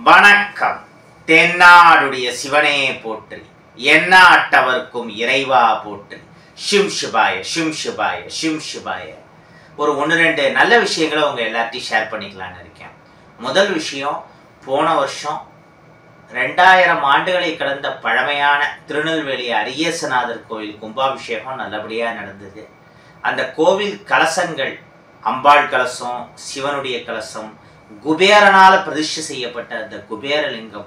வணக்கம். தென்னாடுடைய சிவனே போற்றி, எந்நாட்டவர்க்கும் இறைவா போற்றி. ஷிம் சிவாய ஷிம் சிவாய ஷிம் சிவாய. ஒரு 1-2 நல்ல விஷயங்களை உங்கள் எல்லார்ட்டையும் ஷேர் பண்ணிக்கலான்னு இருக்கேன். முதல் விஷயம், போன வருஷம் 2000 ஆண்டுகளை கடந்த பழமையான திருநெல்வேலி அரியேசநாதர் கோவில் கும்பாபிஷேகம் நல்லபடியாக நடந்தது. அந்த கோவில் கலசங்கள், அம்பாள் கலசம், சிவனுடைய கலசம், குபேரனால் பிரதிஷ்டை செய்யப்பட்ட அந்த குபேரலிங்கம்,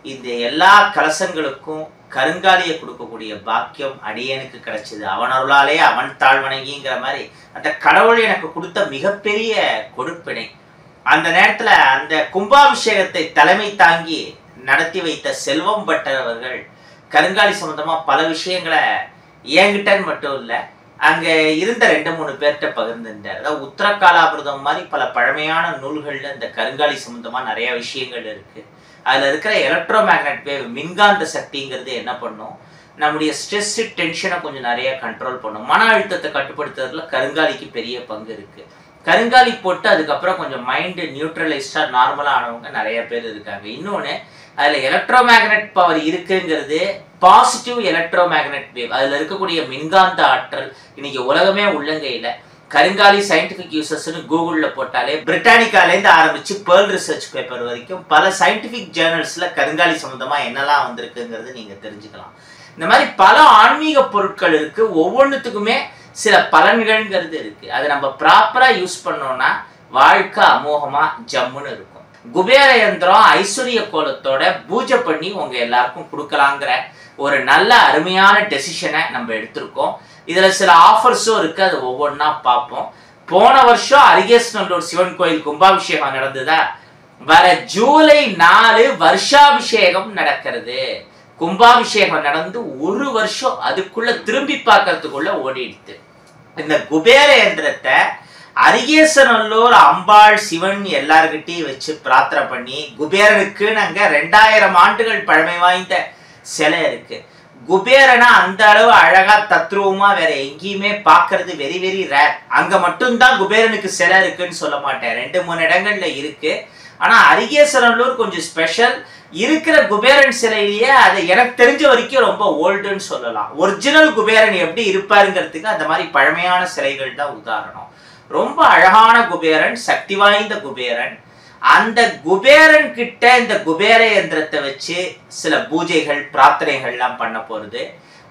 இந்த எல்லா கலசங்களுக்கும் கருங்காலியை கொடுக்கக்கூடிய பாக்கியம் அடியனுக்கு கிடைச்சது. அவன் அருளாலே அவன் தாழ்வணங்கிங்கிற மாதிரி அந்த கடவுள் எனக்கு கொடுத்த மிகப்பெரிய கொடுப்பினை. அந்த நேரத்தில் அந்த கும்பாபிஷேகத்தை தலைமை தாங்கி நடத்தி வைத்த செல்வம் பட்டர் அவர்கள் கருங்காலி சம்பந்தமாக பல விஷயங்களை என்கிட்டன்னு மட்டும் இல்லை, அங்கே இருந்த 2-3 பேர்கிட்ட பகிர்ந்துட்டார். அதாவது உத்தரகாலாபிரதம் மாதிரி பல பழமையான நூல்களில் இந்த கருங்காலி சம்பந்தமாக நிறைய விஷயங்கள் இருக்குது. அதில் இருக்கிற எலக்ட்ரோ மேக்னட் வேவ், மின்காந்த சக்திங்கிறது என்ன பண்ணும், நம்முடைய ஸ்ட்ரெஸ்ஸு டென்ஷனை கொஞ்சம் நிறைய கண்ட்ரோல் பண்ணும். மன அழுத்தத்தை கட்டுப்படுத்துறதுல கருங்காலிக்கு பெரிய பங்கு இருக்குது. கருங்காலி போட்டு அதுக்கப்புறம் கொஞ்சம் மைண்டு நியூட்ரலைஸ்டாக நார்மலாக ஆனவங்க நிறைய பேர் இருக்காங்க. இன்னொன்று, அதில் எலக்ட்ரோ மேக்னட் பவர் இருக்குங்கிறது பாசிட்டிவ் எலக்ட்ரோ மேக்னட் வேவ். அதில் இருக்கக்கூடிய மின்காந்த ஆற்றல் இன்னைக்கு உலகமே உள்ளங்கையில். கருங்காலி சயின்டிஃபிக் யூசஸ்ன்னு கூகுளில் போட்டாலே பிரிட்டானிக்காலேருந்து ஆரம்பித்து பேர்ல் ரிசர்ச் பேப்பர் வரைக்கும் பல சயின்டிஃபிக் ஜேர்னல்ஸில் கருங்காலி சம்மந்தமாக என்னெல்லாம் வந்திருக்குங்கிறது நீங்கள் தெரிஞ்சுக்கலாம். இந்த மாதிரி பல ஆன்மீக பொருட்கள் இருக்குது, ஒவ்வொன்றுத்துக்குமே சில பலன்கள்ங்கிறது இருக்குது. அதை நம்ம ப்ராப்பராக யூஸ் பண்ணோன்னா வாழ்க்கை அமோகமாக ஜம்முன்னு இருக்கும். குபேர யந்திரம் ஐஸ்வர்ய கோலத்தோட பூஜை பண்ணி உங்கள் எல்லாருக்கும் கொடுக்கலாங்கிற ஒரு நல்ல அருமையான டெசிஷனை நம்ம எடுத்திருக்கோம். இதில் சில ஆஃபர்ஸும் இருக்குது, அது ஒவ்வொன்றா பார்ப்போம். போன வருஷம் அரிகேஸ்நல்லூர் சிவன் கோயில் கும்பாபிஷேகம் நடந்ததா, வர ஜூலை 4 வருஷாபிஷேகம் நடக்கிறது. கும்பாபிஷேகம் நடந்து 1 வருஷம் அதுக்குள்ள திரும்பி பார்க்கறதுக்குள்ள ஓடிடுது. இந்த குபேர யந்திரத்தை அரிகேசநல்லூர் அம்பாள் சிவன் எல்லார்கிட்டையும் வச்சு பிரார்த்தனை பண்ணி, குபேரனுக்கு நாங்கள் 2000 ஆண்டுகள் பழமை வாய்ந்த சிலை இருக்கு. குபேரனா அந்த அளவு அழகா தத்ரூபமா வேற எங்கேயுமே பார்க்கறது வெரி வெரி ரேர். அங்க மட்டும்தான் குபேரனுக்கு சிலை இருக்குன்னு சொல்ல மாட்டேன், 2-3 இடங்கள்ல இருக்கு. ஆனா அரிகேசநல்லூர் கொஞ்சம் ஸ்பெஷல். இருக்கிற குபேரன் சிலையிலேயே அதை எனக்கு தெரிஞ்ச வரைக்கும் ரொம்ப ஓல்டுன்னு சொல்லலாம். ஒரிஜினல் குபேரன் எப்படி இருப்பாருங்கிறதுக்கு அந்த மாதிரி பழமையான சிலைகள் தான் உதாரணம். ரொம்ப அழகான குபேரன், சக்தி வாய்ந்த குபேரன். அந்த குபேரன் கிட்ட இந்த குபேர யந்திரத்தை வச்சு சில பூஜைகள் பிரார்த்தனைகள்லாம் பண்ண போறது.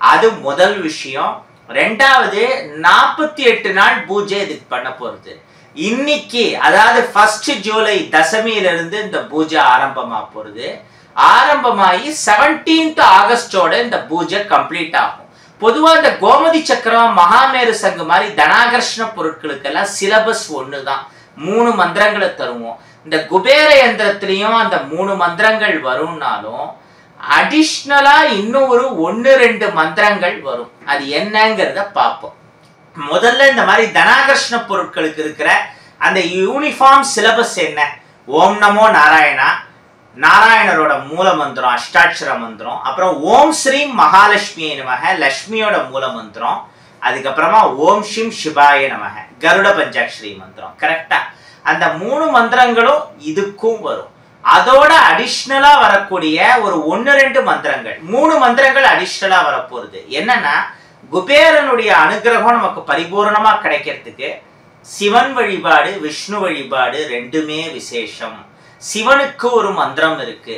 அது முதல் விஷயம். 2வது, 48 நாள் பூஜை இதுக்கு பண்ண போறது. இன்னைக்கு அதாவது 1 ஜூலை தசமியிலிருந்து இந்த பூஜை ஆரம்பமா போறது. ஆரம்பமாகி 17 ஆகஸ்டோட இந்த பூஜை கம்ப்ளீட் ஆகும். பொதுவாக இந்த கோமதி சக்கரம், மகாமேரு சங்கு மாதிரி தனாகர்ஷ்ண பொருட்களுக்கெல்லாம் சிலபஸ் ஒன்று தான், 3 மந்திரங்களை தருவோம். இந்த குபேர யந்திரத்திலையும் அந்த 3 மந்திரங்கள் வரும்னாலும் அடிஷ்னலா இன்னும் ஒரு 1-2 மந்திரங்கள் வரும். அது என்னங்கிறத பார்ப்போம். முதல்ல இந்த மாதிரி தனாகர்ஷ்ண பொருட்களுக்கு இருக்கிற அந்த யூனிஃபார்ம் சிலபஸ் என்ன? ஓம் நமோ நாராயணா, நாராயணரோட மூல மந்திரம் அஷ்டாட்சர மந்திரம், அப்புறம் ஓம் ஸ்ரீம் மகாலட்சுமியை நமக, லட்சுமியோட மூல மந்திரம், அதுக்கப்புறமா ஓம் ஷிம் சிவாய நமக, கருட பஞ்சாட்சரி மந்திரம். கரெக்டா? அந்த 3 மந்திரங்களும் இதுக்கும் வரும். அதோட அடிஷ்னலா வரக்கூடிய ஒரு 1-2 மந்திரங்கள், 3 மந்திரங்கள் அடிஷ்னலா வரப்போகுது. என்னன்னா, குபேரனுடைய அனுகிரகம் நமக்கு பரிபூர்ணமா கிடைக்கிறதுக்கு சிவன் வழிபாடு, விஷ்ணு வழிபாடு 2மே விசேஷம். சிவனுக்கு ஒரு மந்திரம் இருக்கு,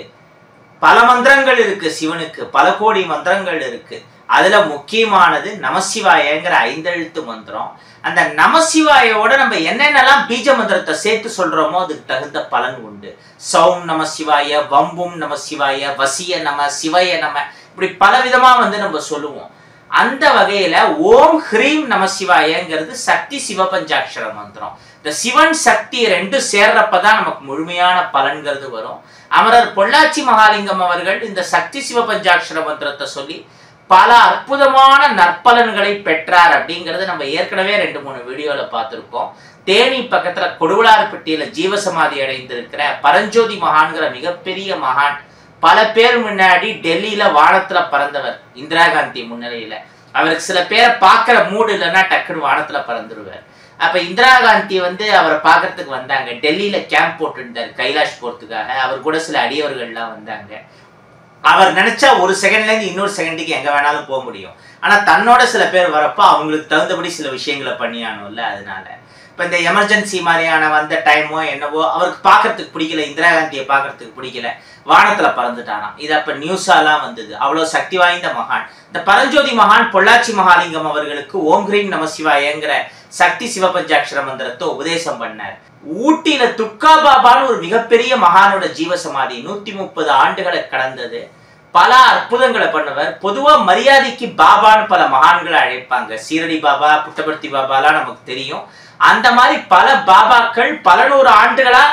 பல மந்திரங்கள் இருக்கு. சிவனுக்கு பல கோடி மந்திரங்கள் இருக்கு. அதுல முக்கியமானது நமசிவாயங்கிற 5 எழுத்து மந்திரம். அந்த நமசிவாயோட நம்ம என்னென்னலாம் பீஜ மந்திரத்தை சேர்த்து சொல்றோமோ அதுக்கு தகுந்த பலன் உண்டு. சௌம் நம சிவாய, வம்பும் நம சிவாய, வசிய நம, சிவய நம, இப்படி பல விதமா நம்ம சொல்லுவோம். அந்த வகையில ஓம் ஹ்ரீம் நம சிவாயங்கிறது சக்தி சிவபஞ்சாட்சர மந்திரம். இந்த சிவன் சக்தி 2 சேர்றப்பதான் நமக்கு முழுமையான பலன்கிறது வரும். அமரர் பொள்ளாச்சி மகாலிங்கம் அவர்கள் இந்த சக்தி சிவபஞ்சாட்சர மந்திரத்தை சொல்லி பல அற்புதமான நற்பலன்களை பெற்றார். அப்படிங்கிறது நம்ம ஏற்கனவே 2-3 வீடியோல பார்த்துருக்கோம். தேனி பக்கத்துல கொடுவலார்பட்டியில ஜீவசமாதி அடைந்திருக்கிற பரஞ்சோதி மகான்கிற மிகப்பெரிய மகான், பல பேர் முன்னாடி டெல்லியில வானத்துல பறந்தவர். இந்திரா காந்தி முன்னிலையில அவருக்கு சில பேரை பார்க்குற மூடு இல்லைன்னா டக்குன்னு வானத்துல பறந்துருவார். அப்ப இந்திரா காந்தி வந்து அவரை பார்க்கறதுக்கு வந்தாங்க. டெல்லியில கேம்ப் போட்டுட்டார் கைலாஷ் போறதுக்காக. அவர் கூட சில அடியவர்கள்லாம் வந்தாங்க. அவர் நினைச்சா ஒரு செகண்ட்ல இருந்து இன்னொரு செகண்டுக்கு எங்க வேணாலும் போக முடியும். ஆனா தன்னோட சில பேர் வரப்போ அவங்களுக்கு தகுந்தபடி சில விஷயங்களை பண்ணியானும்ல. அதனால இப்ப இந்த எமர்ஜென்சி மாதிரியான வந்த டைமோ என்னவோ அவருக்கு பார்க்கறதுக்கு பிடிக்கல, இந்திரா காந்தியை பார்க்கறதுக்கு பிடிக்கல, வானத்துல பறந்துட்டாராம். இது அப்ப நியூஸாலாம் வந்தது. அவ்வளவு சக்தி வாய்ந்த மகான். இந்த பரஞ்சோதி மகான் பொள்ளாச்சி மகாலிங்கம் அவர்களுக்கு ஓம் ஹ்ரீம் நம சிவாயங்கிற சக்தி சிவபஞ்சாட்சர மந்திரத்தை உபதேசம் பண்ணார். ஊட்டியில துக்கா பாபான்னு ஒரு மிகப்பெரிய மகானோட ஜீவசமாதி 130 ஆண்டுகளை கடந்தது. பல அற்புதங்களை பண்ணவர். பொதுவா மரியாதைக்கு பாபான்னு பல மகான்களை அழைப்பாங்க. சீரடி பாபா, புட்டபர்த்தி பாபாலாம் நமக்கு தெரியும். அந்த மாதிரி பல பாபாக்கள் பல நூறு ஆண்டுகளா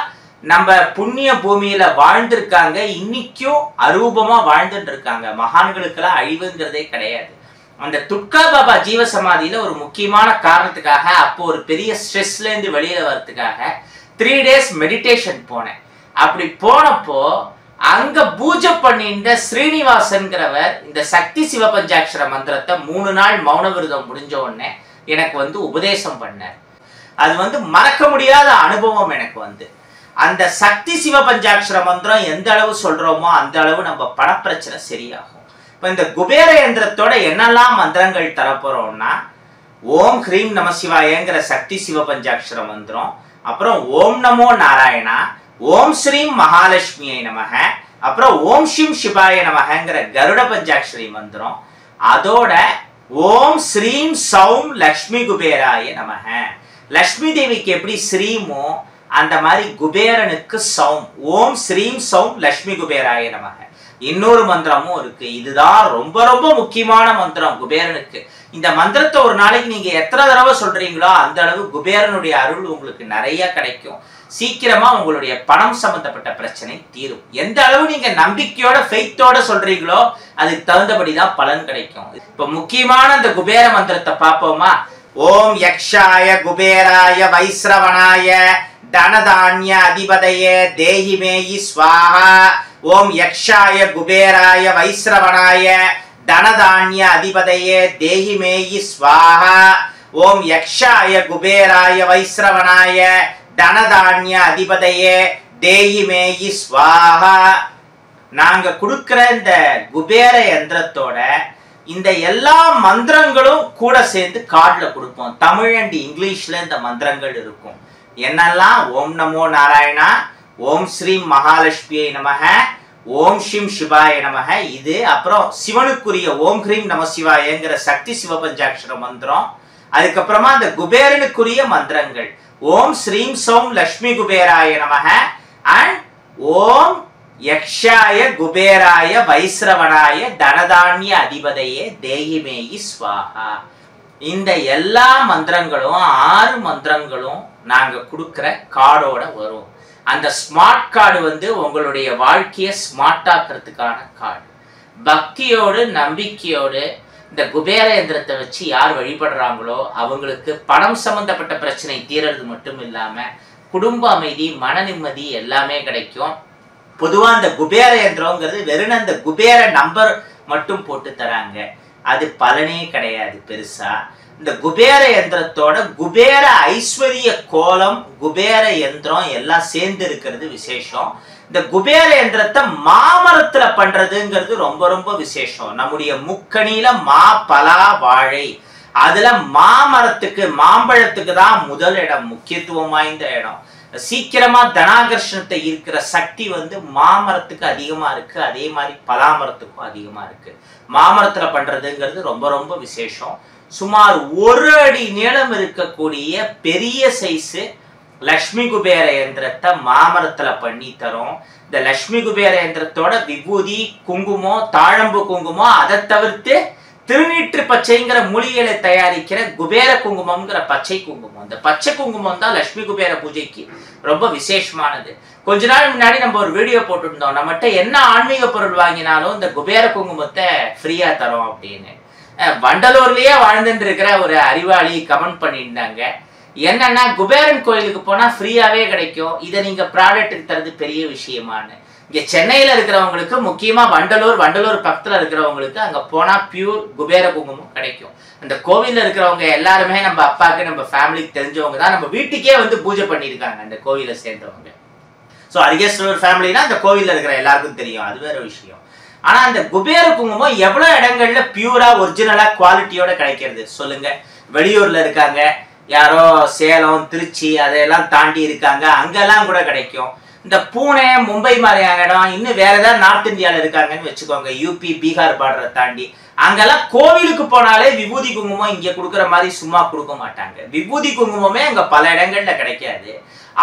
நம்ம புண்ணிய பூமியில வாழ்ந்திருக்காங்க. இன்னைக்கும் அரூபமா வாழ்ந்துட்டு இருக்காங்க. மகான்களுக்கெல்லாம் அழிவுங்கிறதே கிடையாது. அந்த துக்கா பாபா ஜீவசமாதியில ஒரு முக்கியமான காரணத்துக்காக அப்போ ஒரு பெரிய ஸ்ட்ரெஸ்ல இருந்து வெளியில வர்றதுக்காக 3 days மெடிடேஷன் போனேன். அப்படி போனப்போ அங்க பூஜை பண்ணிட்ட ஸ்ரீனிவாசன்கிறவர் இந்த சக்தி சிவபஞ்சாட்சர மந்திரத்தை 3 நாள் மௌன விரதம் முடிஞ்ச உடனே எனக்கு வந்து உபதேசம் பண்ணார். அது வந்து மறக்க முடியாத அனுபவம் எனக்கு வந்து. அந்த சக்தி சிவபஞ்சாட்சர மந்திரம் எந்த அளவு சொல்றோமோ அந்த அளவு நம்ம பணப்பிரச்சனை சரியாகும். இப்போ இந்த குபேர யந்திரத்தோட என்னெல்லாம் மந்திரங்கள் தரப்போறோம்னா, ஓம் ஹ்ரீம் நம சிவாயங்கிற சக்தி சிவபஞ்சாட்சர மந்திரம், அப்புறம் ஓம் நமோ நாராயணா, ஓம் ஸ்ரீம் மகாலட்சுமியை நமக, அப்புறம் ஓம் ஷிம் சிவாய நமகங்கிற கருட பஞ்சாட்சரி மந்திரம், அதோட ஓம் ஸ்ரீம் சௌம் லக்ஷ்மி குபேராய நமக. லக்ஷ்மி தேவிக்கு எப்படி ஸ்ரீமோ அந்த மாதிரி குபேரனுக்கு சௌம். ஓம் ஸ்ரீம் சௌம் லக்ஷ்மி குபேராய நமக. இன்னொரு மந்திரமும் இருக்கு. இதுதான் ரொம்ப ரொம்ப முக்கியமான மந்திரம் குபேரனுக்கு. இந்த மந்திரத்தை ஒரு நாளைக்கு நீங்க எத்தனை தடவை சொல்றீங்களோ அந்த அளவு குபேரனுடைய அருள் உங்களுக்கு நிறைய கிடைக்கும். சீக்கிரமா உங்களுடைய பணம் சம்பந்தப்பட்ட பிரச்சனை தீரும். எந்த அளவு நீங்க நம்பிக்கையோட ஃபெய்த்தோட சொல்றீங்களோ அதுக்கு தகுந்தபடிதான் பலன் கிடைக்கும். இப்ப முக்கியமான இந்த குபேர மந்திரத்தை பார்ப்போமா. ஓம் யக்ஷாய குபேராய வைஸ்ரவணாய தனதான்ய அதிபதயே தேஹி மேயி ஸ்வாஹா. ஓம் யக்ஷாய குபேராய வைஸ்ரவணாய தனதான்ய அதிபதயே தேஹி மேயி ஸ்வாஹா. ஓம் யக்ஷாய குபேராய வைஸ்ரவணாய தனதான்ய அதிபதயே தேஹி மேயி ஸ்வாஹா. நாங்க கொடுக்கிற இந்த குபேர யந்திரத்தோட இந்த எல்லா மந்திரங்களும் கூட சேர்ந்து கார்டுல கொடுப்போம். தமிழ் அண்ட் இங்கிலீஷ்ல இந்த மந்திரங்கள் இருக்கும். என்னெல்லாம்? ஓம் நமோ நாராயணா, ஓம் ஸ்ரீம் மகாலட்சுமியை நமக, ஓம் ஷிம் சிவாய நமக இது. அப்புறம் சிவனுக்குரிய ஓம் ஹ்ரீம் நம சிவாயங்கிற சக்தி சிவபஞ்சாட்சர மந்திரம். அதுக்கப்புறமா அந்த குபேரனுக்குரிய மந்திரங்கள் ஓம் ஸ்ரீம் சௌம் லக்ஷ்மி குபேராய நமக அண்ட் ஓம் யக்ஷாய குபேராய வைஸ்ரவணாய தனதான்ய அதிபதையே தேஹிமேயி ஸ்வாஹா. இந்த எல்லா மந்திரங்களும் 6 மந்திரங்களும் நாங்க கொடுக்கிற கார்டோட வரும். அந்த ஸ்மார்ட் கார்டு வந்து உங்களுடைய வாழ்க்கையை ஸ்மார்ட் ஆக்குறதுக்கான கார்டு. பக்தியோடு நம்பிக்கையோடு இந்த குபேர யந்திரத்தை வச்சு யார் வழிபடுறாங்களோ அவங்களுக்கு பணம் சம்பந்தப்பட்ட பிரச்சனை தீர்றது மட்டும் இல்லாம குடும்ப அமைதி, மன நிம்மதி எல்லாமே கிடைக்கும். பொதுவா அந்த குபேர யந்திரங்கிறது வெறும் அந்த குபேர நம்பர் மட்டும் போட்டு தராங்க. அது பலனே கிடையாது பெருசா. இந்த குபேர யந்திரத்தோட குபேர ஐஸ்வர்ய கோலம், குபேர யந்திரம் எல்லாம் சேர்ந்து இருக்கிறது விசேஷம். இந்த குபேர யந்திரத்தை மாமரத்துல பண்றதுங்கிறது ரொம்ப ரொம்ப விசேஷம். நம்முடைய முக்கணியில மா, பலா, வாழை, அதுல மாமரத்துக்கு, மாம்பழத்துக்கு தான் முதல் இடம், முக்கியத்துவம் வாய்ந்த இடம். சீக்கிரமா தனாகர்ஷணத்தை இருக்கிற சக்தி வந்து மாமரத்துக்கு அதிகமா இருக்கு. அதே மாதிரி பலாமரத்துக்கும் அதிகமா இருக்கு. மாமரத்துல பண்றதுங்கிறது ரொம்ப ரொம்ப விசேஷம். சுமார் 1 அடி நீளம் இருக்கக்கூடிய பெரிய சைஸு லக்ஷ்மி குபேர யந்திரத்தை மாமரத்துல பண்ணி தரும். இந்த லக்ஷ்மி குபேர யந்திரத்தோட விபூதி, குங்குமம், தாழம்பு குங்குமம், அதை தவிர்த்து திருநீற்று பச்சைங்கிற மூலிகைகளை தயாரிக்கிற குபேர குங்குமம்ங்கிற பச்சை குங்குமம். இந்த பச்சை குங்குமம் தான் லட்சுமி குபேர பூஜைக்கு ரொம்ப விசேஷமானது. கொஞ்ச நாள் முன்னாடி நம்ம ஒரு வீடியோ போட்டுருந்தோம், நம்மகிட்ட என்ன ஆன்மீக பொருள் வாங்கினாலும் இந்த குபேர குங்குமத்தை ஃப்ரீயா தரோம் அப்படின்னு. வண்டலூர்லயே வாழ்ந்துட்டு இருக்கிற ஒரு அறிவாளி கமெண்ட் பண்ணியிருந்தாங்க. என்னன்னா குபேரன் கோயிலுக்கு போனால் ஃப்ரீயாகவே கிடைக்கும். இதை நீங்கள் ப்ராடக்ட்டுக்கு தரது பெரிய விஷயமான. இங்கே சென்னையில் இருக்கிறவங்களுக்கு, முக்கியமாக வண்டலூர் பக்கத்தில் இருக்கிறவங்களுக்கு அங்கே போனால் பியூர் குபேர குங்குமம் கிடைக்கும். அந்த கோவிலில் இருக்கிறவங்க எல்லாருமே நம்ம அப்பாவுக்கு, நம்ம ஃபேமிலிக்கு தெரிஞ்சவங்க தான். நம்ம வீட்டுக்கே வந்து பூஜை பண்ணியிருக்காங்க அந்த கோவிலை சேர்ந்தவங்க. ஸோ அரிகேஸ்வரர் ஃபேமிலினா அந்த கோவிலில் இருக்கிற எல்லாருக்கும் தெரியும், அது வேற விஷயம். ஆனால் அந்த குபேர குங்குமம் எவ்வளோ இடங்கள்ல பியூராக ஒரிஜினலாக குவாலிட்டியோட கிடைக்கிறது சொல்லுங்க. வெளியூரில் இருக்காங்க, யாரோ சேலம் திருச்சி அதையெல்லாம் தாண்டி இருக்காங்க, அங்கெல்லாம் கூட கிடைக்கும். இந்த பூனே மும்பை மாதிரியான இடம், இன்னும் வேற ஏதாவது நார்த் இந்தியாவில் இருக்காங்கன்னு வச்சுக்கோங்க, யூபி பீகார் பார்டரை தாண்டி, அங்கெல்லாம் கோவிலுக்கு போனாலே விபூதி குங்குமம் இங்கே கொடுக்குற மாதிரி சும்மா கொடுக்க மாட்டாங்க. விபூதி குங்குமமே அங்கே பல இடங்கள்ல கிடைக்காது.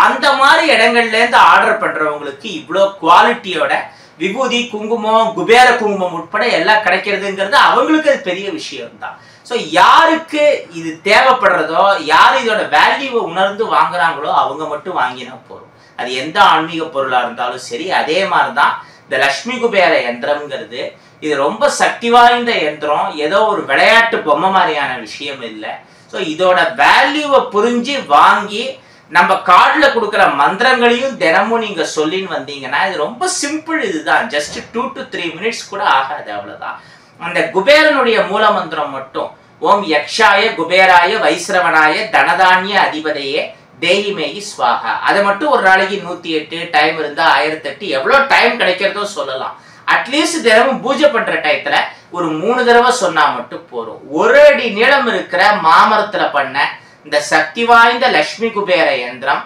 அந்த மாதிரி இடங்கள்லேருந்து ஆர்டர் பண்றவங்களுக்கு இவ்வளோ குவாலிட்டியோட விபூதி குங்குமம், குபேர குங்குமம் உட்பட எல்லாம் கிடைக்கிறதுங்கிறது அவங்களுக்கு அது பெரிய விஷயம்தான். ஸோ யாருக்கு இது தேவைப்படுறதோ, யார் இதோட வேல்யூவை உணர்ந்து வாங்குறாங்களோ அவங்க மட்டும் வாங்கினா போதும். அது எந்த ஆன்மீக பொருளாக இருந்தாலும் சரி. அதே மாதிரி தான் இந்த லக்ஷ்மி குபேர யந்திரம்ங்கிறது. இது ரொம்ப சக்தி வாய்ந்த யந்திரம், ஏதோ ஒரு விளையாட்டு பொம்மை மாதிரியான விஷயம் இல்லை. ஸோ இதோட வேல்யூவை புரிஞ்சு வாங்கி நம்ம கார்டில் கொடுக்குற மந்திரங்களையும் தினமும் நீங்கள் சொல்லின்னு வந்தீங்கன்னா இது ரொம்ப சிம்பிள். இதுதான், ஜஸ்ட் 2 to 3 minutes கூட ஆகாது, அவ்வளோதான். அந்த குபேரனுடைய மூல மந்திரம் மட்டும் ஓம் யக்ஷாய குபேராய வைஸ்ரவனாய தனதானிய அதிபதையே தேகிமேகி ஸ்வாகா. அதை மட்டும் ஒரு நாளைக்கு 108, டைம் இருந்தால் 1008, எவ்வளோ டைம் கிடைக்கிறதோ சொல்லலாம். அட்லீஸ்ட் தினமும் பூஜை பண்ற டயத்துல ஒரு 3 தடவை சொன்னா மட்டும் போதும். 1 அடி நீளம் இருக்கிற மாமரத்துல பண்ண இந்த சக்தி வாய்ந்த லக்ஷ்மி குபேர யந்திரம்,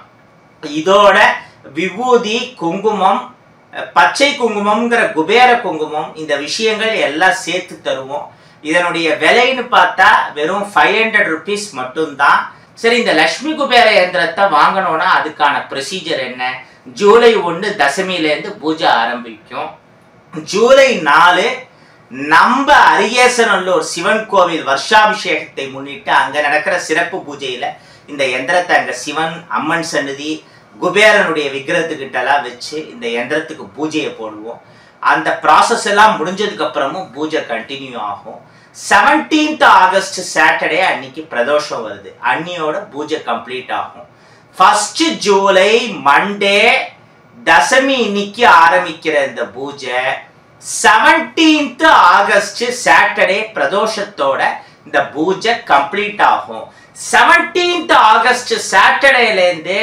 இதோட விபூதி குங்குமம், பச்சை குங்குமம்ங்கிற குபேர குங்குமம், இந்த விஷயங்கள் எல்லாம் சேர்த்து தருவோம். இதனுடைய விலைன்னு பார்த்தா வெறும் 500 rupees மட்டும்தான். சரி, இந்த லக்ஷ்மி குபேர யந்திரத்தை வாங்கணும்னா அதுக்கான ப்ரொசீஜர் என்ன? ஜூலை 1 தசமியிலேருந்து பூஜை ஆரம்பிக்கும். ஜூலை 4 நம்ம அரிகேசநல்லூர் சிவன் கோவில் வருஷாபிஷேகத்தை முன்னிட்டு அங்க நடக்கிற சிறப்பு பூஜையில இந்த யந்திரத்தை அங்க சிவன் அம்மன் சன்னதி குபேரனுடைய விக்கிரகத்துக்கிட்டலாம் வச்சு இந்த யந்திரத்துக்கு பூஜையை போடுவோம். அந்த ப்ராசஸ் எல்லாம் முடிஞ்சதுக்கு அப்புறமும் பூஜை கண்டினியூ ஆகும். 17th ஆகஸ்ட் சாட்டர்டே அன்னைக்கு பிரதோஷம் வருது, அன்னியோட பூஜை கம்ப்ளீட் ஆகும். 1 ஜூலை மண்டே தசமி இன்னைக்கு ஆரம்பிக்கிற இந்த பூஜை 17th ஆகஸ்ட் சாட்டர்டே பிரதோஷத்தோட இந்த பூஜை கம்ப்ளீட் ஆகும். 17th ஆகஸ்ட் சாட்டர்டேலேருந்து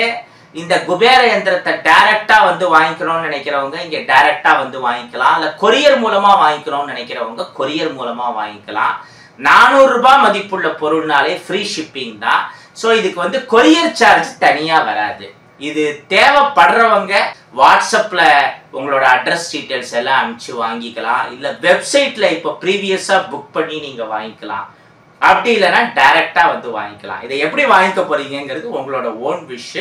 இந்த குபேர யந்திரத்தை டைரக்டா வந்து வாங்கிக்கணும்னு நினைக்கிறவங்க இங்க டைரக்டா வந்து வாங்கிக்கலாம். இல்ல கொரியர் மூலமா வாங்கிக்கணும்னு நினைக்கிறவங்க கொரியர் மூலமா வாங்கிக்கலாம். 400 ரூபாய் மதிப்புள்ள பொருள்னாலே ஃப்ரீ ஷிப்பிங் தான். ஸோ இதுக்கு வந்து கொரியர் சார்ஜ் தனியா வராது. இது தேவைப்படுறவங்க வாட்ஸ்அப்ல உங்களோட அட்ரஸ் டீட்டெயில்ஸ் எல்லாம் அனுப்பிச்சு வாங்கிக்கலாம். இல்ல வெப்சைட்ல இப்போ ப்ரீவியஸா புக் பண்ணி நீங்க வாங்கிக்கலாம். அப்படி இல்லைன்னா டைரக்டா வந்து வாங்கிக்கலாம். இதை எப்படி வாங்கிக்க போறீங்கிறது உங்களோட ஓன் விஷ்.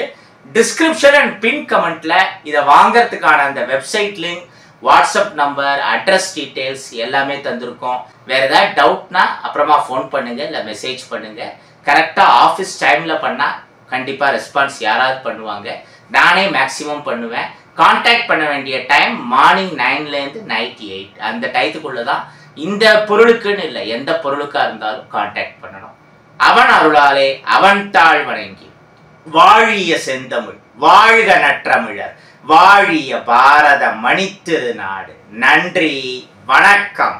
டிஸ்கிரிப்ஷன் அண்ட் பின் கமெண்ட்ல இதை வாங்கறதுக்கான அந்த website link, WhatsApp number, address details எல்லாமே தந்திருக்கோம். வேற ஏதாவது டவுட்னா அப்புறமா ஃபோன் பண்ணுங்க, இல்லை மெசேஜ் பண்ணுங்க. கரெக்டா ஆஃபீஸ் டைம்ல பண்ணா கண்டிப்பா ரெஸ்பான்ஸ் யாராவது பண்ணுவாங்க. நானே மேக்சிமம் பண்ணுவேன். கான்டாக்ட் பண்ண வேண்டிய டைம் மார்னிங் 9லேருந்து நைட் 8, அந்த டயத்துக்குள்ளதான். இந்த பொருளுக்குன்னு இல்லை, எந்த பொருளுக்கா இருந்தாலும் கான்டாக்ட் பண்ணணும். அவன் அருளாலே அவன் தாழ் வணங்கி வாழிய செந்தமிழ் வாழ்க நற்றமிழர் வாழிய பாரத மணித்திருநாடு. நன்றி, வணக்கம்.